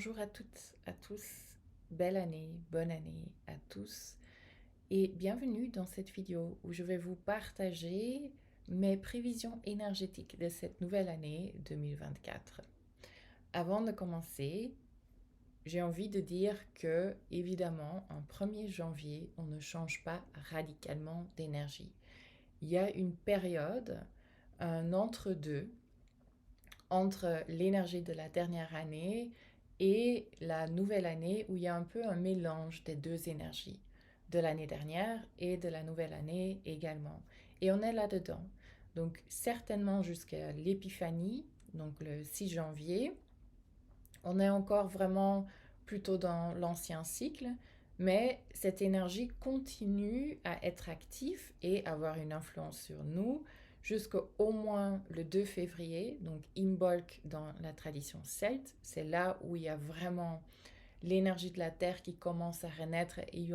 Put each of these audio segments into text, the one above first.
bonjour à toutes, à tous. Belle année, bonne année à tous. Et bienvenue dans cette vidéo où je vais vous partager mes prévisions énergétiques de cette nouvelle année 2024. Avant de commencer, j'ai envie de dire que, évidemment, en 1er janvier, on ne change pas radicalement d'énergie. Il y a une période, un entre-deux, entre l'énergie de la dernière année et la nouvelle année où il y a un peu un mélange des deux énergies, de l'année dernière et de la nouvelle année également. Et on est là-dedans. Donc certainement jusqu'à l'épiphanie, donc le 6 janvier, on est encore vraiment plutôt dans l'ancien cycle, mais cette énergie continue à être active et avoir une influence sur nous jusqu'au moins le 2 février, donc Imbolc dans la tradition celte. C'est là où il y a vraiment l'énergie de la Terre qui commence à renaître et il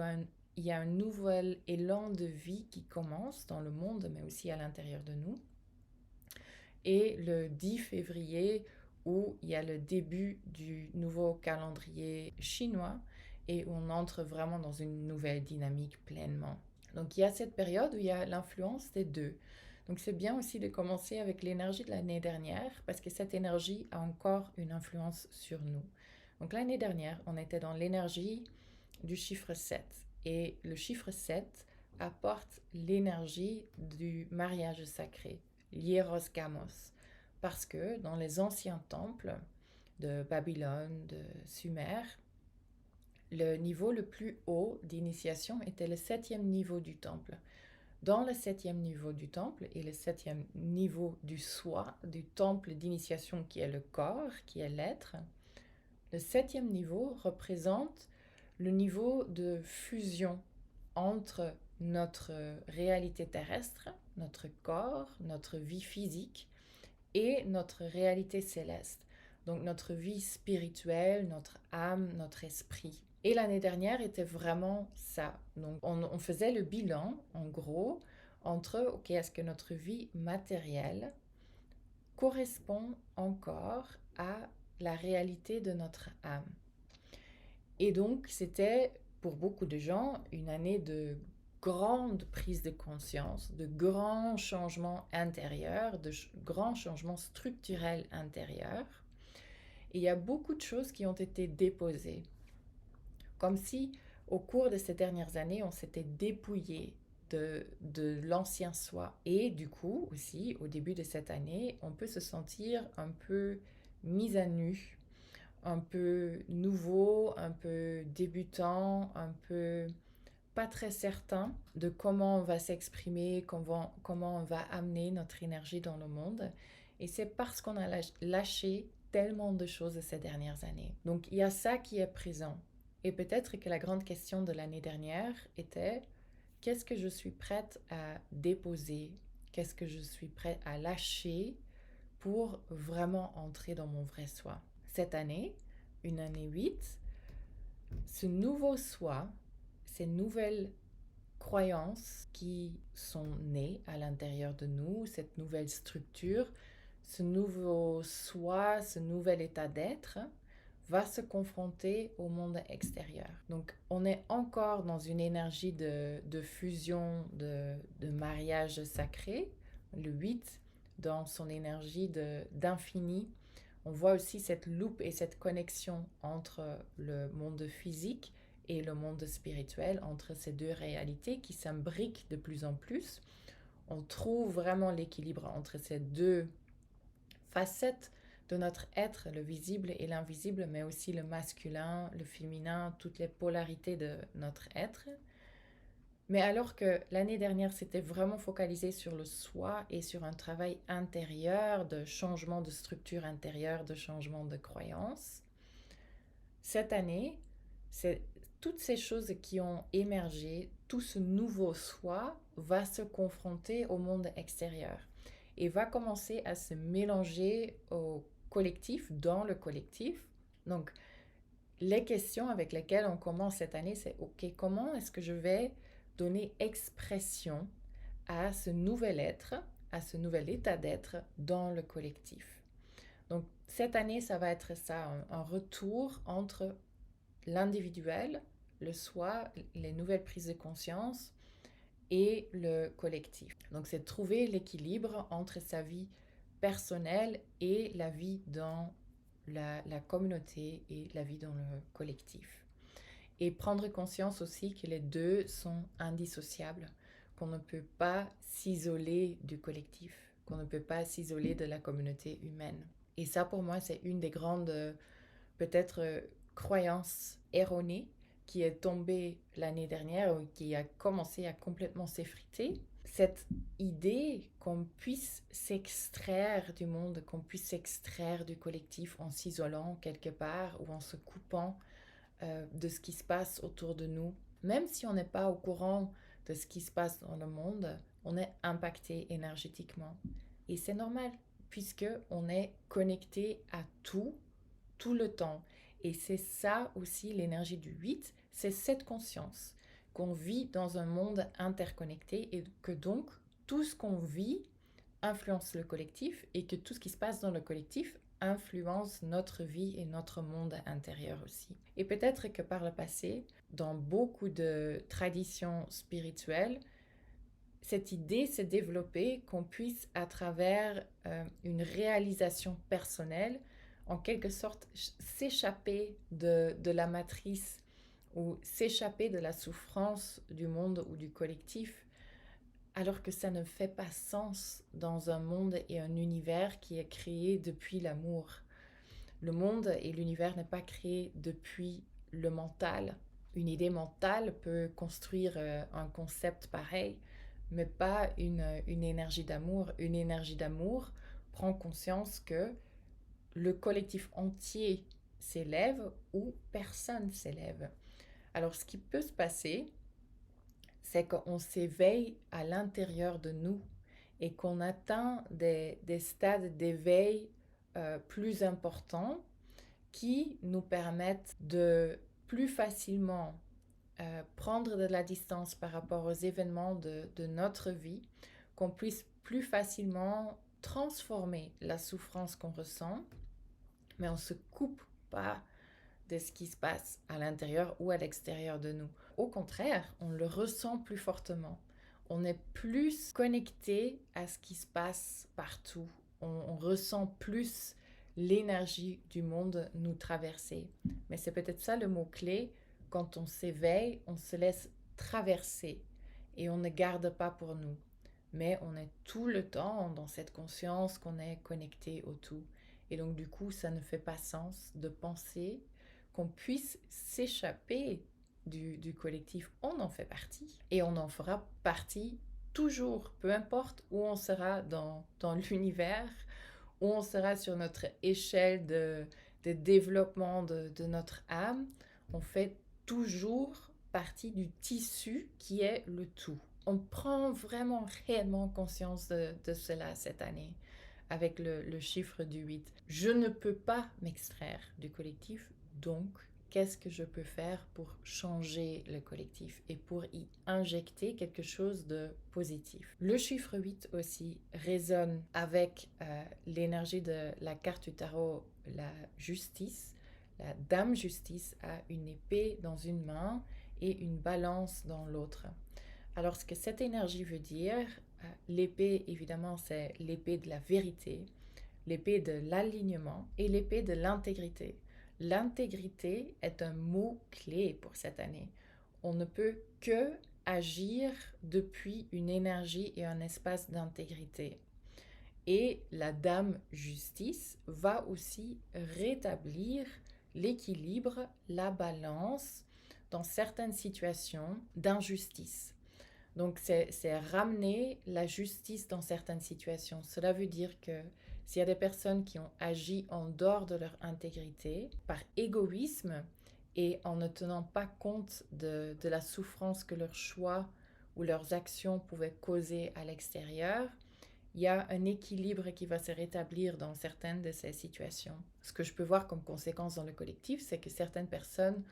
y a un nouvel élan de vie qui commence dans le monde, mais aussi à l'intérieur de nous. Et le 10 février, où il y a le début du nouveau calendrier chinois et où on entre vraiment dans une nouvelle dynamique pleinement. Donc il y a cette période où il y a l'influence des deux. Donc c'est bien aussi de commencer avec l'énergie de l'année dernière parce que cette énergie a encore une influence sur nous. Donc l'année dernière, on était dans l'énergie du chiffre 7 et le chiffre 7 apporte l'énergie du mariage sacré, l'hieros gamos, parce que dans les anciens temples de Babylone, de Sumer, le niveau le plus haut d'initiation était le 7e niveau du temple. Dans le 7e niveau du temple et le 7e niveau du soi, du temple d'initiation qui est le corps, qui est l'être, le 7e niveau représente le niveau de fusion entre notre réalité terrestre, notre corps, notre vie physique et notre réalité céleste. Donc notre vie spirituelle, notre âme, notre esprit. Et l'année dernière était vraiment ça. Donc on faisait le bilan, en gros, entre, ok, est-ce que notre vie matérielle correspond encore à la réalité de notre âme. Et donc, c'était pour beaucoup de gens une année de grande prise de conscience, de grands changements intérieurs, de grands changements structurels intérieurs. Et il y a beaucoup de choses qui ont été déposées. Comme si, au cours de ces dernières années, on s'était dépouillé de l'ancien soi. Et du coup, aussi, au début de cette année, on peut se sentir un peu mis à nu, un peu nouveau, un peu débutant, un peu pas très certain de comment on va s'exprimer, comment on va amener notre énergie dans le monde. Et c'est parce qu'on a lâché tellement de choses ces dernières années. Donc il y a ça qui est présent. Et peut-être que la grande question de l'année dernière était: qu'est-ce que je suis prête à déposer? Qu'est-ce que je suis prête à lâcher pour vraiment entrer dans mon vrai soi? Cette année, une année 8, ce nouveau soi, ces nouvelles croyances qui sont nées à l'intérieur de nous, cette nouvelle structure, ce nouveau soi, ce nouvel état d'être, va se confronter au monde extérieur. Donc on est encore dans une énergie de fusion, de mariage sacré, le 8 dans son énergie d'infini. On voit aussi cette loupe et cette connexion entre le monde physique et le monde spirituel, entre ces deux réalités qui s'imbriquent de plus en plus. On trouve vraiment l'équilibre entre ces deux facettes de notre être, le visible et l'invisible, mais aussi le masculin, le féminin, toutes les polarités de notre être. Mais alors que l'année dernière, c'était vraiment focalisé sur le soi et sur un travail intérieur, de changement de structure intérieure, de changement de croyance, cette année, c'est toutes ces choses qui ont émergé, tout ce nouveau soi va se confronter au monde extérieur et va commencer à se mélanger au collectif, dans le collectif. Donc, les questions avec lesquelles on commence cette année, c'est OK, comment est-ce que je vais donner expression à ce nouvel être, à ce nouvel état d'être dans le collectif? Donc cette année, ça va être ça, un retour entre l'individuel, le soi, les nouvelles prises de conscience et le collectif. Donc c'est trouver l'équilibre entre sa vie personnelle et la vie dans la communauté et la vie dans le collectif. Et prendre conscience aussi que les deux sont indissociables, qu'on ne peut pas s'isoler du collectif, qu'on ne peut pas s'isoler de la communauté humaine. Et ça, pour moi, c'est une des grandes, peut-être, croyances erronées qui est tombée l'année dernière ou qui a commencé à complètement s'effriter. Cette idée qu'on puisse s'extraire du monde, qu'on puisse s'extraire du collectif en s'isolant quelque part ou en se coupant de ce qui se passe autour de nous. Même si on n'est pas au courant de ce qui se passe dans le monde, on est impacté énergétiquement. Et c'est normal, puisque on est connecté à tout le temps. Et c'est ça aussi l'énergie du 8, c'est cette conscience qu'on vit dans un monde interconnecté et que donc tout ce qu'on vit influence le collectif et que tout ce qui se passe dans le collectif influence notre vie et notre monde intérieur aussi. Et peut-être que par le passé, dans beaucoup de traditions spirituelles, cette idée s'est développée qu'on puisse, à travers une réalisation personnelle, en quelque sorte s'échapper de la matrice ou s'échapper de la souffrance du monde ou du collectif, alors que ça ne fait pas sens dans un monde et un univers qui est créé depuis l'amour. Le monde et l'univers n'est pas créé depuis le mental. Une idée mentale peut construire un concept pareil, mais pas une énergie d'amour. Une énergie d'amour prend conscience que le collectif entier s'élève ou personne s'élève. Alors ce qui peut se passer, c'est qu'on s'éveille à l'intérieur de nous et qu'on atteint des stades d'éveil plus importants qui nous permettent de plus facilement prendre de la distance par rapport aux événements de notre vie, qu'on puisse plus facilement transformer la souffrance qu'on ressent, mais on ne se coupe pas de ce qui se passe à l'intérieur ou à l'extérieur de nous. Au contraire, on le ressent plus fortement. On est plus connecté à ce qui se passe partout. On ressent plus l'énergie du monde nous traverser. Mais c'est peut-être ça le mot-clé. Quand on s'éveille, on se laisse traverser et on ne garde pas pour nous. Mais on est tout le temps dans cette conscience qu'on est connecté au tout. Et donc du coup, ça ne fait pas sens de penser qu'on puisse s'échapper du collectif. On en fait partie et on en fera partie toujours, peu importe où on sera dans l'univers, où on sera sur notre échelle de développement de notre âme, on fait toujours partie du tissu qui est le tout. On prend vraiment réellement conscience de cela cette année avec le chiffre du 8. Je ne peux pas m'extraire du collectif, donc qu'est-ce que je peux faire pour changer le collectif et pour y injecter quelque chose de positif. Le chiffre 8 aussi résonne avec l'énergie de la carte du tarot, la justice. La dame justice a une épée dans une main et une balance dans l'autre. Alors, ce que cette énergie veut dire, l'épée, évidemment, c'est l'épée de la vérité, l'épée de l'alignement et l'épée de l'intégrité. L'intégrité est un mot-clé pour cette année. On ne peut que agir depuis une énergie et un espace d'intégrité. Et la dame justice va aussi rétablir l'équilibre, la balance dans certaines situations d'injustice. Donc, c'est ramener la justice dans certaines situations. Cela veut dire que s'il y a des personnes qui ont agi en dehors de leur intégrité, par égoïsme et en ne tenant pas compte de la souffrance que leurs choix ou leurs actions pouvaient causer à l'extérieur, il y a un équilibre qui va se rétablir dans certaines de ces situations. Ce que je peux voir comme conséquence dans le collectif, c'est que certaines personnes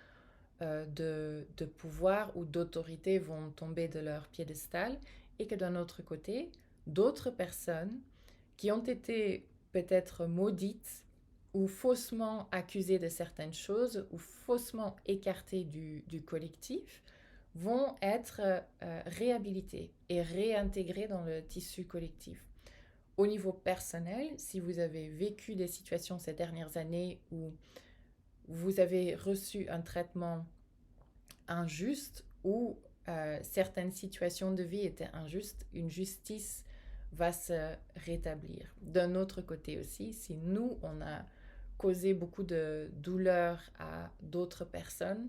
de pouvoir ou d'autorité vont tomber de leur piédestal et que d'un autre côté, d'autres personnes qui ont été peut-être maudites ou faussement accusées de certaines choses ou faussement écartées du collectif vont être réhabilitées et réintégrées dans le tissu collectif. Au niveau personnel, si vous avez vécu des situations ces dernières années où vous avez reçu un traitement injuste ou certaines situations de vie étaient injustes, une justice va se rétablir. D'un autre côté aussi, si nous, on a causé beaucoup de douleur à d'autres personnes,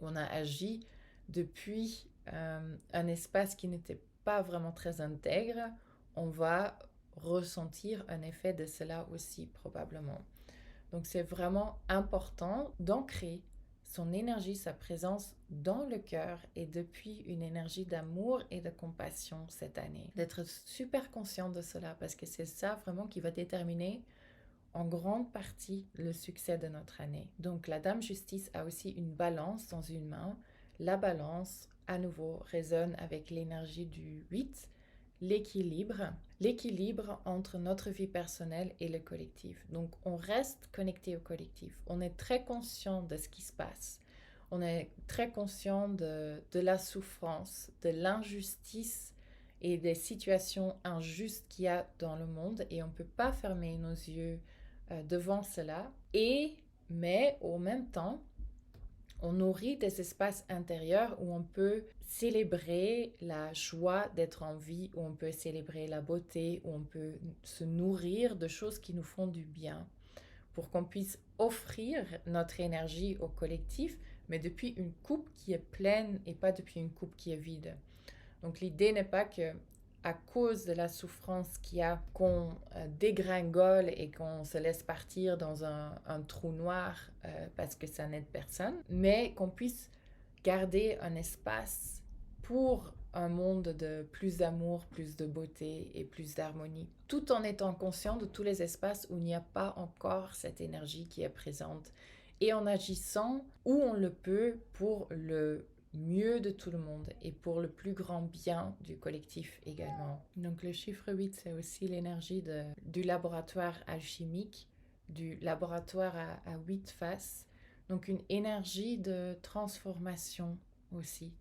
on a agi depuis un espace qui n'était pas vraiment très intègre, on va ressentir un effet de cela aussi probablement. Donc c'est vraiment important d'ancrer son énergie, sa présence dans le cœur et depuis une énergie d'amour et de compassion cette année. D'être super conscient de cela parce que c'est ça vraiment qui va déterminer en grande partie le succès de notre année. Donc la Dame Justice a aussi une balance dans une main. La balance, à nouveau, résonne avec l'énergie du 8, l'équilibre. L'équilibre entre notre vie personnelle et le collectif. Donc on reste connecté au collectif. On est très conscient de ce qui se passe. On est très conscient de la souffrance, de l'injustice et des situations injustes qu'il y a dans le monde et on ne peut pas fermer nos yeux devant cela. Mais au même temps, on nourrit des espaces intérieurs où on peut célébrer la joie d'être en vie, où on peut célébrer la beauté, où on peut se nourrir de choses qui nous font du bien, pour qu'on puisse offrir notre énergie au collectif, mais depuis une coupe qui est pleine et pas depuis une coupe qui est vide. Donc l'idée n'est pas que à cause de la souffrance qu'il y a, qu'on dégringole et qu'on se laisse partir dans un trou noir parce que ça n'aide personne, mais qu'on puisse garder un espace pour un monde de plus d'amour, plus de beauté et plus d'harmonie, tout en étant conscient de tous les espaces où il n'y a pas encore cette énergie qui est présente et en agissant où on le peut pour le mieux de tout le monde et pour le plus grand bien du collectif également. Donc le chiffre 8, c'est aussi l'énergie du laboratoire alchimique, du laboratoire à 8 faces. Donc une énergie de transformation aussi.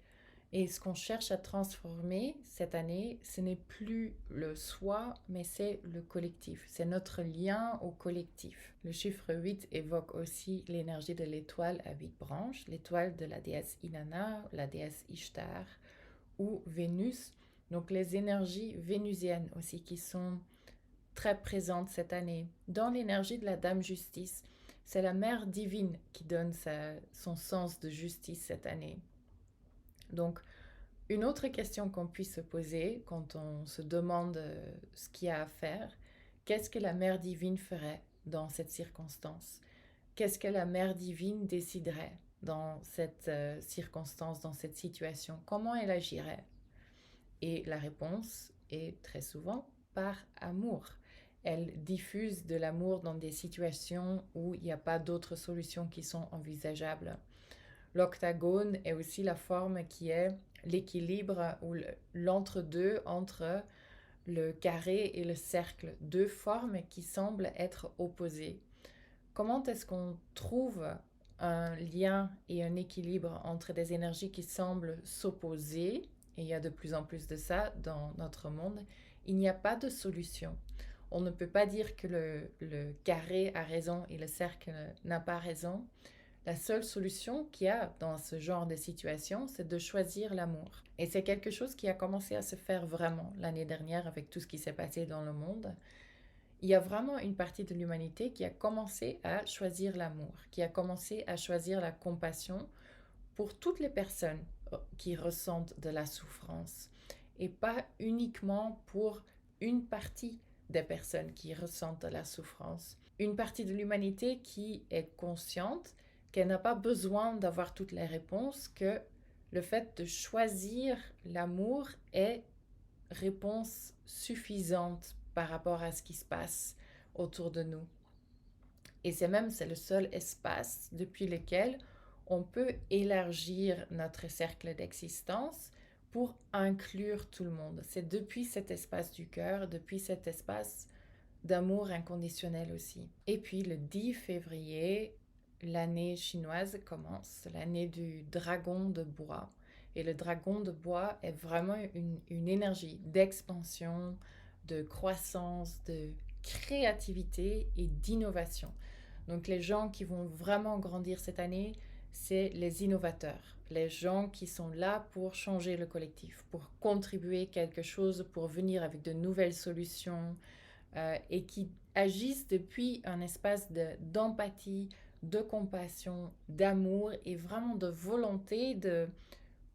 Et ce qu'on cherche à transformer cette année, ce n'est plus le soi, mais c'est le collectif. C'est notre lien au collectif. Le chiffre 8 évoque aussi l'énergie de l'étoile à 8 branches, l'étoile de la déesse Inanna, la déesse Ishtar ou Vénus. Donc les énergies vénusiennes aussi qui sont très présentes cette année. Dans l'énergie de la Dame Justice, c'est la Mère divine qui donne son sens de justice cette année. Donc, une autre question qu'on puisse se poser quand on se demande ce qu'il y a à faire, qu'est-ce que la Mère divine ferait dans cette circonstance? Qu'est-ce que la Mère divine déciderait dans cette circonstance, dans cette situation? Comment elle agirait? Et la réponse est très souvent par amour. Elle diffuse de l'amour dans des situations où il n'y a pas d'autres solutions qui sont envisageables. L'octagone est aussi la forme qui est l'équilibre ou l'entre-deux entre le carré et le cercle, deux formes qui semblent être opposées. Comment est-ce qu'on trouve un lien et un équilibre entre des énergies qui semblent s'opposer, et il y a de plus en plus de ça dans notre monde? Il n'y a pas de solution. On ne peut pas dire que le carré a raison et le cercle n'a pas raison. La seule solution qu'il y a dans ce genre de situation, c'est de choisir l'amour. Et c'est quelque chose qui a commencé à se faire vraiment l'année dernière avec tout ce qui s'est passé dans le monde. Il y a vraiment une partie de l'humanité qui a commencé à choisir l'amour, qui a commencé à choisir la compassion pour toutes les personnes qui ressentent de la souffrance et pas uniquement pour une partie des personnes qui ressentent de la souffrance. Une partie de l'humanité qui est consciente qu'elle n'a pas besoin d'avoir toutes les réponses, que le fait de choisir l'amour est réponse suffisante par rapport à ce qui se passe autour de nous. Et c'est le seul espace depuis lequel on peut élargir notre cercle d'existence pour inclure tout le monde. C'est depuis cet espace du cœur, depuis cet espace d'amour inconditionnel aussi. Et puis le 10 février, l'année chinoise commence, l'année du dragon de bois. Et le dragon de bois est vraiment une énergie d'expansion, de croissance, de créativité et d'innovation. Donc les gens qui vont vraiment grandir cette année, c'est les innovateurs, les gens qui sont là pour changer le collectif, pour contribuer quelque chose, pour venir avec de nouvelles solutions et qui agissent depuis un espace d'empathie, de compassion, d'amour et vraiment de volonté de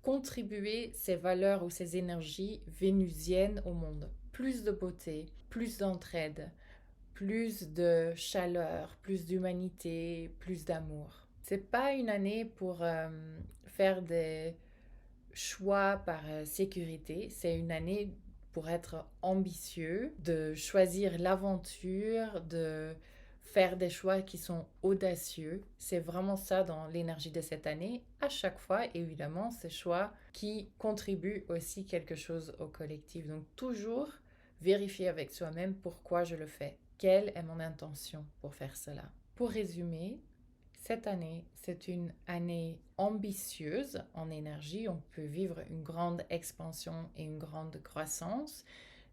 contribuer ces valeurs ou ces énergies vénusiennes au monde. Plus de beauté, plus d'entraide, plus de chaleur, plus d'humanité, plus d'amour. C'est pas une année pour faire des choix par sécurité, c'est une année pour être ambitieux, de choisir l'aventure, de faire des choix qui sont audacieux. C'est vraiment ça dans l'énergie de cette année. À chaque fois, évidemment, ces choix qui contribuent aussi quelque chose au collectif. Donc toujours vérifier avec soi-même pourquoi je le fais. Quelle est mon intention pour faire cela? Pour résumer, cette année, c'est une année ambitieuse en énergie. On peut vivre une grande expansion et une grande croissance.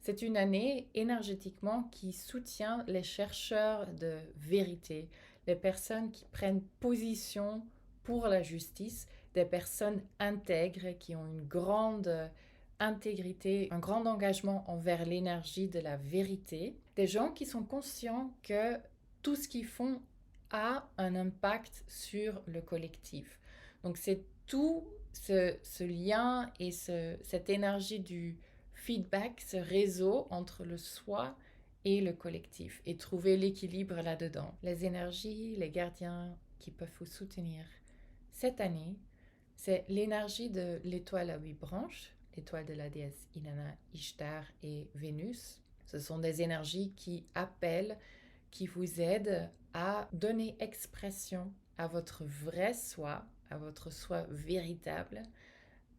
C'est une année énergétiquement qui soutient les chercheurs de vérité, les personnes qui prennent position pour la justice, des personnes intègres qui ont une grande intégrité, un grand engagement envers l'énergie de la vérité, des gens qui sont conscients que tout ce qu'ils font a un impact sur le collectif. Donc c'est tout ce lien et cette énergie du feedback, ce réseau entre le soi et le collectif et trouver l'équilibre là-dedans. Les énergies, les gardiens qui peuvent vous soutenir cette année, c'est l'énergie de l'étoile à 8 branches, l'étoile de la déesse Inanna, Ishtar et Vénus. Ce sont des énergies qui appellent, qui vous aident à donner expression à votre vrai soi, à votre soi véritable,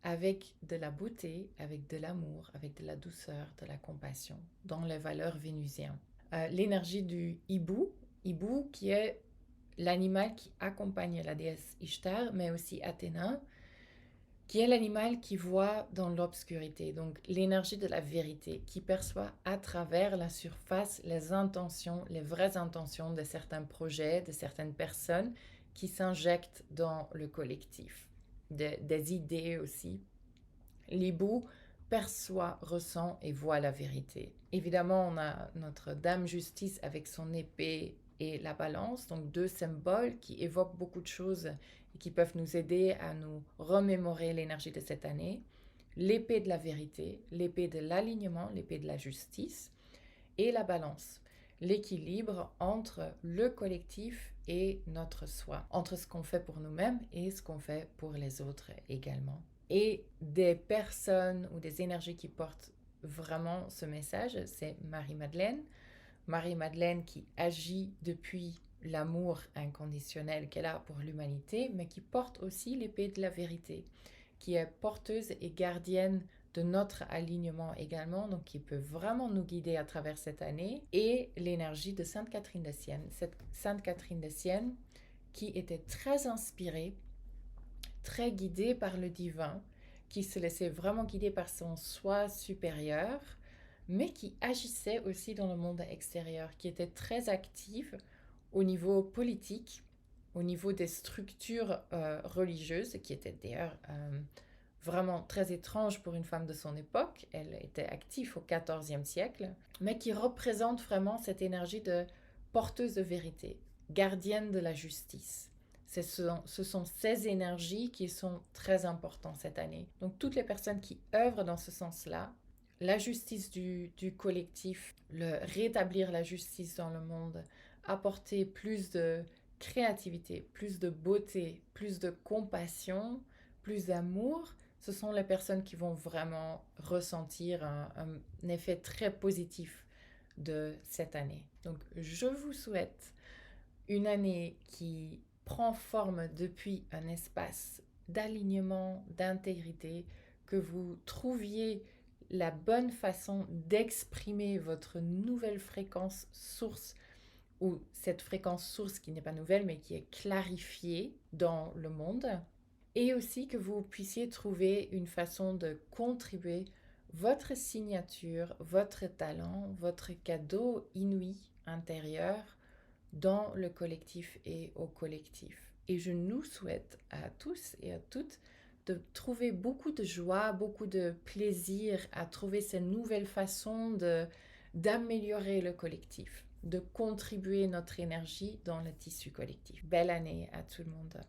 avec de la beauté, avec de l'amour, avec de la douceur, de la compassion, dans les valeurs vénusiennes. L'énergie du hibou qui est l'animal qui accompagne la déesse Ishtar, mais aussi Athéna, qui est l'animal qui voit dans l'obscurité, donc l'énergie de la vérité, qui perçoit à travers la surface les intentions, les vraies intentions de certains projets, de certaines personnes qui s'injectent dans le collectif, des idées aussi. L'hibou perçoit, ressent et voit la vérité. Évidemment, on a notre Dame Justice avec son épée et la balance, donc deux symboles qui évoquent beaucoup de choses et qui peuvent nous aider à nous remémorer l'énergie de cette année. L'épée de la vérité, l'épée de l'alignement, l'épée de la justice et la balance, l'équilibre entre le collectif et notre soi, entre ce qu'on fait pour nous-mêmes et ce qu'on fait pour les autres également. Et des personnes ou des énergies qui portent vraiment ce message, c'est Marie-Madeleine. Marie-Madeleine qui agit depuis l'amour inconditionnel qu'elle a pour l'humanité, mais qui porte aussi l'épée de la vérité, qui est porteuse et gardienne de notre alignement également, donc qui peut vraiment nous guider à travers cette année, et l'énergie de Sainte Catherine de Sienne. Cette Sainte Catherine de Sienne qui était très inspirée, très guidée par le divin, qui se laissait vraiment guider par son soi supérieur, mais qui agissait aussi dans le monde extérieur, qui était très active au niveau politique, au niveau des structures religieuses, qui étaient d'ailleurs vraiment très étranges pour une femme de son époque. Elle était active au XIVe siècle, mais qui représente vraiment cette énergie de porteuse de vérité, gardienne de la justice. Ce sont ces énergies qui sont très importantes cette année. Donc toutes les personnes qui œuvrent dans ce sens-là, la justice du collectif, le rétablir la justice dans le monde, apporter plus de créativité, plus de beauté, plus de compassion, plus d'amour, ce sont les personnes qui vont vraiment ressentir un effet très positif de cette année. Donc je vous souhaite une année qui prend forme depuis un espace d'alignement, d'intégrité, que vous trouviez la bonne façon d'exprimer votre nouvelle fréquence source, ou cette fréquence source qui n'est pas nouvelle mais qui est clarifiée dans le monde, et aussi que vous puissiez trouver une façon de contribuer votre signature, votre talent, votre cadeau inouï intérieur dans le collectif et au collectif. Et je nous souhaite à tous et à toutes de trouver beaucoup de joie, beaucoup de plaisir à trouver ces nouvelles façons d'améliorer le collectif, de contribuer notre énergie dans le tissu collectif. Belle année à tout le monde.